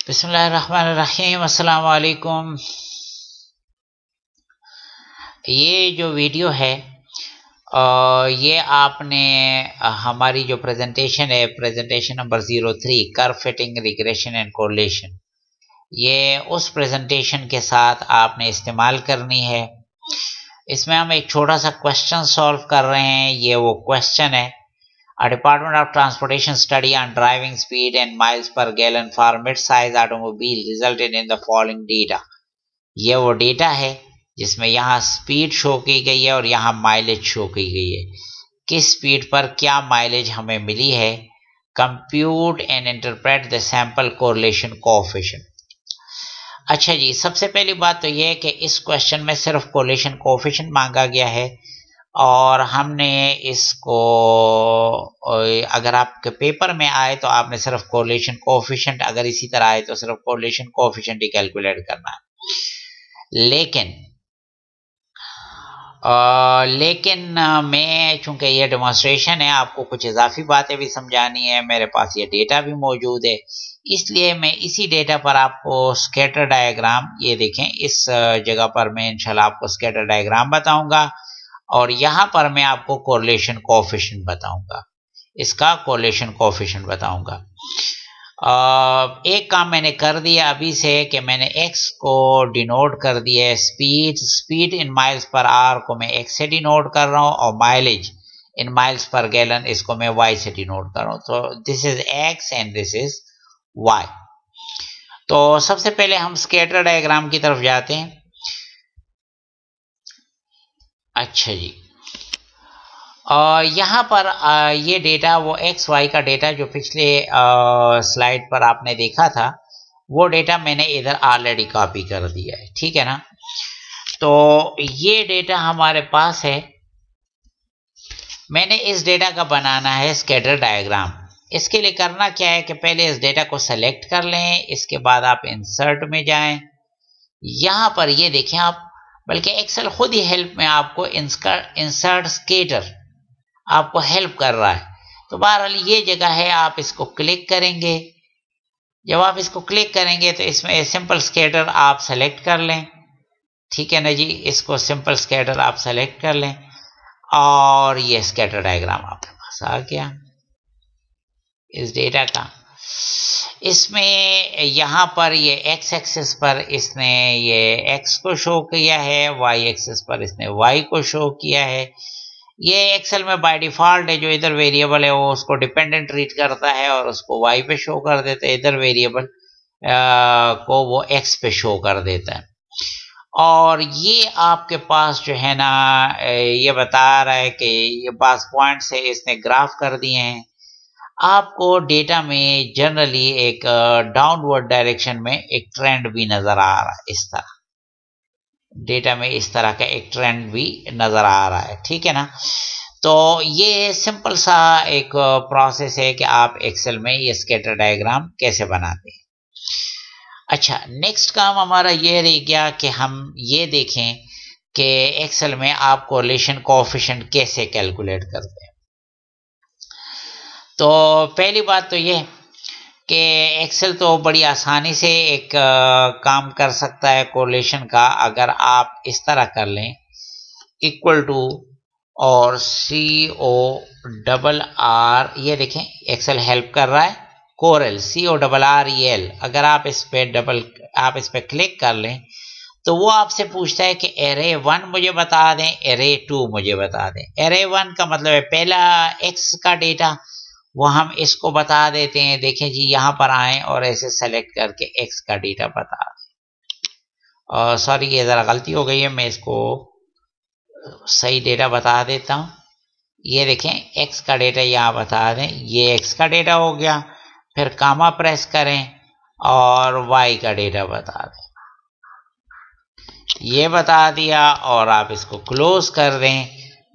बिस्मिल्लाहिर्रहमानिर्रहीम, अस्सलाम वालेकुम। ये जो वीडियो है ये आपने हमारी जो प्रेजेंटेशन है, presentation number 03, curve fitting, regression and correlation, ये उस प्रेजेंटेशन के साथ आपने इस्तेमाल करनी है। इसमें हम एक छोटा सा क्वेश्चन सॉल्व कर रहे हैं। ये वो क्वेश्चन है, A Department of Transportation study on driving speed and miles per gallon for mid-size automobile resulted in the following data। ये वो डेटा है जिसमें यहाँ स्पीड शो की गई है और यहाँ माइलेज शो की गई है। किस स्पीड पर क्या माइलेज हमें मिली है। Compute and interpret the sample correlation coefficient. अच्छा जी, सबसे पहली बात तो ये है कि इस क्वेश्चन में सिर्फ कोरिलेशन कोएफिशिएंट मांगा गया है और हमने इसको, अगर आपके पेपर में आए तो आपने सिर्फ कोरिलेशन कोएफिशिएंट, अगर इसी तरह आए तो सिर्फ कोरिलेशन कोएफिशिएंट ही कैलकुलेट करना है। लेकिन मैं, चूंकि ये डेमोन्स्ट्रेशन है, आपको कुछ इजाफी बातें भी समझानी है, मेरे पास ये डेटा भी मौजूद है, इसलिए मैं इसी डेटा पर आपको स्कैटर डायग्राम, ये देखें इस जगह पर मैं इंशाल्लाह आपको स्कैटर डायग्राम बताऊंगा और यहाँ पर मैं आपको कोरिलेशन कोएफिशिएंट बताऊंगा, इसका कोरिलेशन कोएफिशिएंट बताऊंगा। एक काम मैंने कर दिया अभी से कि मैंने x को डिनोट कर दिया है, speed in miles per hour को मैं x से डिनोट कर रहा हूँ और माइलेज इन माइल्स पर गैलन इसको मैं y से डिनोट कर रहा हूँ। तो this is x and this is y। तो सबसे पहले हम स्कैटर डायग्राम की तरफ जाते हैं। अच्छा जी, यहाँ पर ये डेटा वो एक्स वाई का डेटा जो पिछले स्लाइड पर आपने देखा था, वो डेटा मैंने इधर ऑलरेडी कॉपी कर दिया है, ठीक है ना। तो ये डेटा हमारे पास है, मैंने इस डेटा का बनाना है स्कैटर डायग्राम। इसके लिए करना क्या है कि पहले इस डेटा को सेलेक्ट कर लें, इसके बाद आप इंसर्ट में जाएं, यहाँ पर ये देखें आप, बल्कि एक्सेल खुद ही हेल्प में आपको इंसर्ट स्कैटर आपको हेल्प कर रहा है। तो बहरहाल ये जगह है, आप इसको क्लिक करेंगे। जब आप इसको क्लिक करेंगे तो इसमें सिंपल स्कैटर आप सेलेक्ट कर लें, ठीक है ना जी। इसको सिंपल स्कैटर आप सेलेक्ट कर लें और ये स्कैटर डायग्राम आपके पास आ गया इस डेटा का। इसमें यहाँ पर ये x एक्सिस पर इसने ये x को शो किया है, y एक्सिस पर इसने y को शो किया है। ये एक्सेल में बाय डिफॉल्ट है, जो इधर वेरिएबल है वो उसको डिपेंडेंट ट्रीट करता है और उसको y पे शो कर देता है, इधर वेरिएबल को वो x पे शो कर देता है। और ये आपके पास जो है ना, ये बता रहा है कि ये 5 पॉइंट्स है, इसने ग्राफ कर दिए हैं। आपको डेटा में जनरली एक डाउनवर्ड डायरेक्शन में एक ट्रेंड भी नजर आ रहा है, इस तरह डेटा में इस तरह का एक ट्रेंड भी नजर आ रहा है, ठीक है ना। तो ये सिंपल सा एक प्रोसेस है कि आप एक्सेल में ये स्कैटर डायग्राम कैसे बनाते हैं। अच्छा, नेक्स्ट काम हमारा ये रह गया कि हम ये देखें कि एक्सेल में आप कोरिलेशन कोएफिशिएंट कैसे कैलकुलेट करते हैं। तो पहली बात तो ये कि एक्सेल तो बड़ी आसानी से एक काम कर सकता है कोरिलेशन का, अगर आप इस तरह कर लें, इक्वल टू और CORR, ये देखें एक्सेल हेल्प कर रहा है, कोरेल CORREL। अगर आप इस पे क्लिक कर लें तो वो आपसे पूछता है कि एरे 1 मुझे बता दें, एरे 2 मुझे बता दें। एरे 1 का मतलब है पहला एक्स का डेटा, वो हम इसको बता देते हैं। देखें जी, यहाँ पर आए और ऐसे सेलेक्ट करके एक्स का डेटा बता दें। सॉरी, ये ज़रा गलती हो गई है, मैं इसको सही डेटा बता देता हूँ। ये देखें एक्स का डेटा यहाँ बता दें, ये एक्स का डेटा हो गया, फिर कामा प्रेस करें और वाई का डेटा बता दें, ये बता दिया और आप इसको क्लोज कर दें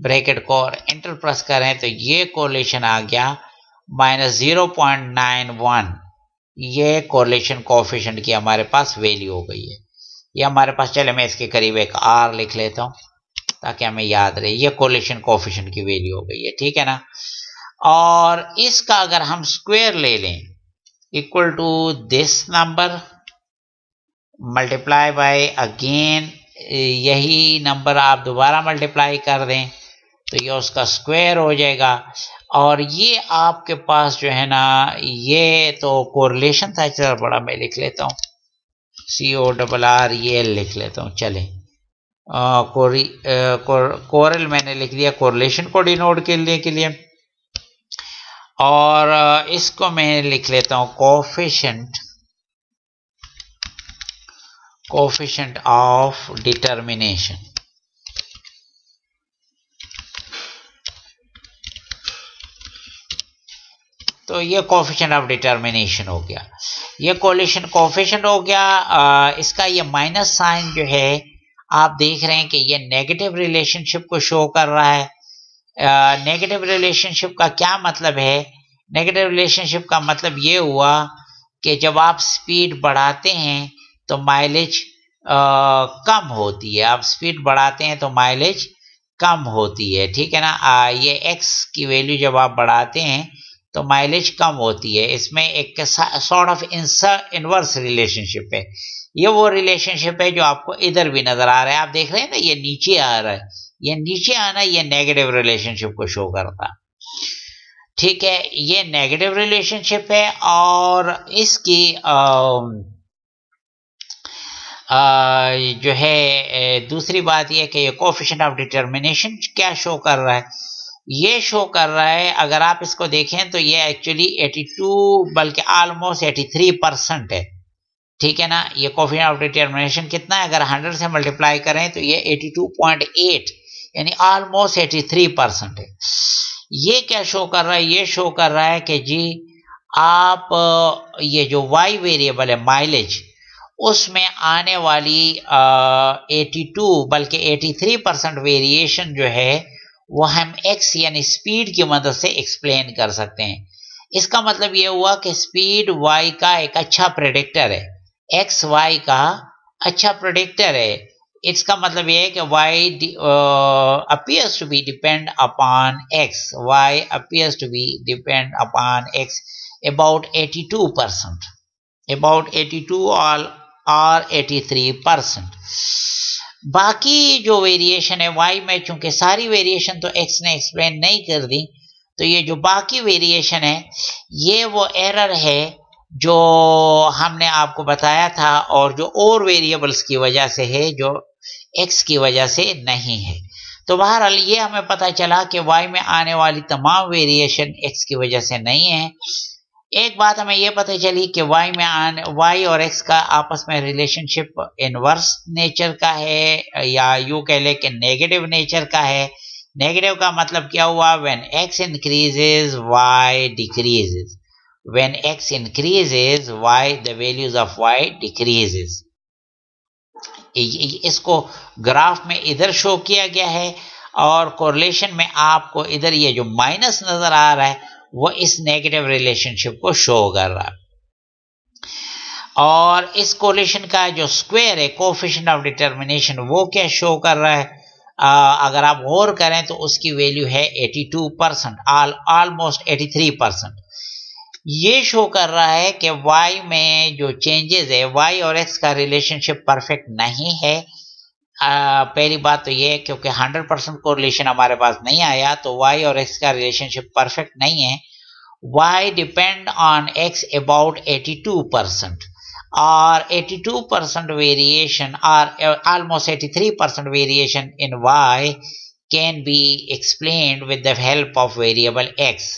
ब्रैकेट को और एंटर प्रेस करें तो ये कोरिलेशन आ गया -0.91। ये कोरिलेशन कोएफिशिएंट की हमारे पास वैल्यू हो गई है। ये हमारे पास, चले मैं इसके करीब एक R लिख लेता हूँ ताकि हमें याद रहे, ये कोरिलेशन कोएफिशिएंट की वैल्यू हो गई है, ठीक है ना। और इसका अगर हम स्क्वायर ले लें, equal to this number multiply by again यही नंबर आप दोबारा मल्टीप्लाई कर दें तो ये उसका स्क्वायर हो जाएगा। और ये आपके पास जो है ना, ये तो कोरिलेशन था। चलो बड़ा मैं लिख लेता हूँ, CORREL लिख लेता हूँ। चले कोरल मैंने लिख दिया कोरिलेशन को डिनोट करने के लिए। और इसको मैं लिख लेता हूँ कोफिशिएंट ऑफ डिटर्मिनेशन। तो ये कोफिशिएंट ऑफ डिटर्मिनेशन हो गया, ये कोरिलेशन कोफिशिएंट हो गया। इसका ये माइनस साइन जो है आप देख रहे हैं कि ये नेगेटिव रिलेशनशिप को शो कर रहा है। नेगेटिव रिलेशनशिप का क्या मतलब है? नेगेटिव रिलेशनशिप का मतलब ये हुआ कि जब आप स्पीड बढ़ाते हैं तो माइलेज कम होती है। आप स्पीड बढ़ाते हैं तो माइलेज कम होती है, ठीक है ना। ये x की वैल्यू जब आप बढ़ाते हैं तो माइलेज कम होती है। इसमें एक सॉर्ट ऑफ इनवर्स रिलेशनशिप है। ये वो रिलेशनशिप है जो आपको इधर भी नजर आ रहा है। आप देख रहे हैं ना, ये नीचे आ रहा है, ये नीचे आना ये नेगेटिव रिलेशनशिप को शो करता है, ठीक है। ये नेगेटिव रिलेशनशिप है। और इसकी जो है दूसरी बात यह कि ये कोफिशिएंट ऑफ डिटर्मिनेशन क्या शो कर रहा है? ये शो कर रहा है, अगर आप इसको देखें तो ये एक्चुअली 82 बल्कि ऑलमोस्ट 83% है, ठीक है ना। ये कोफिशिएंट ऑफ डिटर्मिनेशन कितना है? अगर 100 से मल्टीप्लाई करें तो ये 82.8 यानी ऑलमोस्ट 83% है। ये क्या शो कर रहा है? ये शो कर रहा है कि जी आप ये जो y वेरिएबल है माइलेज, उसमें आने वाली 82 बल्कि 83% वेरिएशन जो है वो हम x यानी स्पीड की मदद से एक्सप्लेन कर सकते हैं। इसका मतलब ये हुआ कि स्पीड y का एक अच्छा प्रेडिक्टर है, x y का अच्छा प्रेडिक्टर है। इसका मतलब ये है कि y appears to be depend upon x, y appears to be depend upon x about 82%, about 82 or 83%। बाकी जो वेरिएशन है y में, चूंकि सारी वेरिएशन तो x ने एक्सप्लेन नहीं कर दी, तो ये जो बाकी वेरिएशन है ये वो एरर है जो हमने आपको बताया था और जो और वेरिएबल्स की वजह से है, जो x की वजह से नहीं है। तो बहरहाल ये हमें पता चला कि y में आने वाली तमाम वेरिएशन x की वजह से नहीं है। एक बात हमें यह पता चली कि y और x का आपस में रिलेशनशिप इनवर्स नेचर का है, या यूं कह ले कि नेगेटिव नेचर का है। नेगेटिव का मतलब क्या हुआ? When x increases y decreases, when x increases y the values of y decreases। इसको ग्राफ में इधर शो किया गया है और कोरिलेशन में आपको इधर ये जो माइनस नजर आ रहा है वो इस नेगेटिव रिलेशनशिप को शो कर रहा है। और इस कोरिलेशन का जो स्क्वायर है कोफिशिएंट ऑफ डिटर्मिनेशन, वो क्या शो कर रहा है? अगर आप गौर करें तो उसकी वैल्यू है 82%, ऑलमोस्ट 83%। ये शो कर रहा है कि y में जो चेंजेस है, y और x का रिलेशनशिप परफेक्ट नहीं है। पहली बात तो ये है क्योंकि 100% कोरिलेशन हमारे पास नहीं आया, तो y और x का रिलेशनशिप परफेक्ट नहीं है। y depend on x about 82%, और 82% वेरिएशन और almost 83% variation in y can be explained with the help of variable x।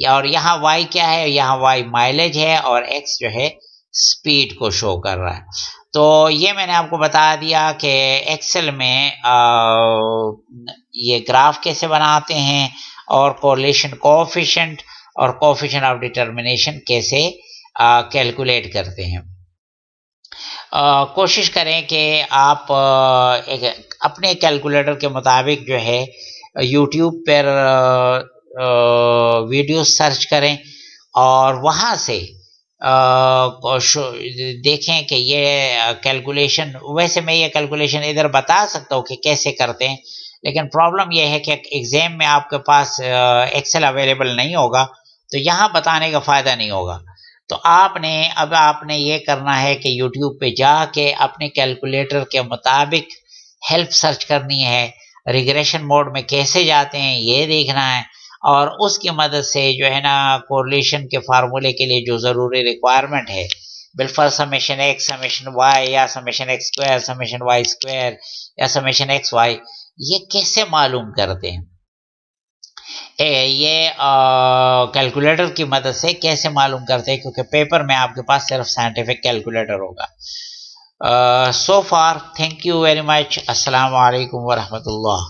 और यहाँ y क्या है? यहाँ y माइलेज है और x जो है स्पीड को शो कर रहा है। तो ये मैंने आपको बता दिया कि एक्सेल में ये ग्राफ कैसे बनाते हैं और कोरिलेशन कोएफिशिएंट और कोएफिशिएंट ऑफ डिटर्मिनेशन कैसे कैलकुलेट करते हैं। कोशिश करें कि आप अपने कैलकुलेटर के मुताबिक जो है यूट्यूब पर वीडियो सर्च करें और वहाँ से देखें कि ये कैलकुलेशन, वैसे मैं ये कैलकुलेशन इधर बता सकता हूँ कि कैसे करते हैं, लेकिन प्रॉब्लम यह है कि एग्जाम में आपके पास एक्सेल अवेलेबल नहीं होगा तो यहाँ बताने का फ़ायदा नहीं होगा। तो आपने ये करना है कि YouTube पे जाके अपने कैलकुलेटर के मुताबिक हेल्प सर्च करनी है, रिग्रेशन मोड में कैसे जाते हैं ये देखना है, और उसकी मदद से जो है ना कोरिलेशन के फार्मूले के लिए जो ज़रूरी रिक्वायरमेंट है, बिलफर समेशन एक्स, समेशन वाई, या summation X square, summation Y square, या समेशन एक्स वाई, ये कैसे मालूम करते हैं? ये कैलकुलेटर की मदद से कैसे मालूम करते हैं, क्योंकि पेपर में आपके पास सिर्फ साइंटिफिक कैलकुलेटर होगा। सो फार, थैंक यू वेरी मच। अस्सलाम वालेकुम वरहमतुल्लाह।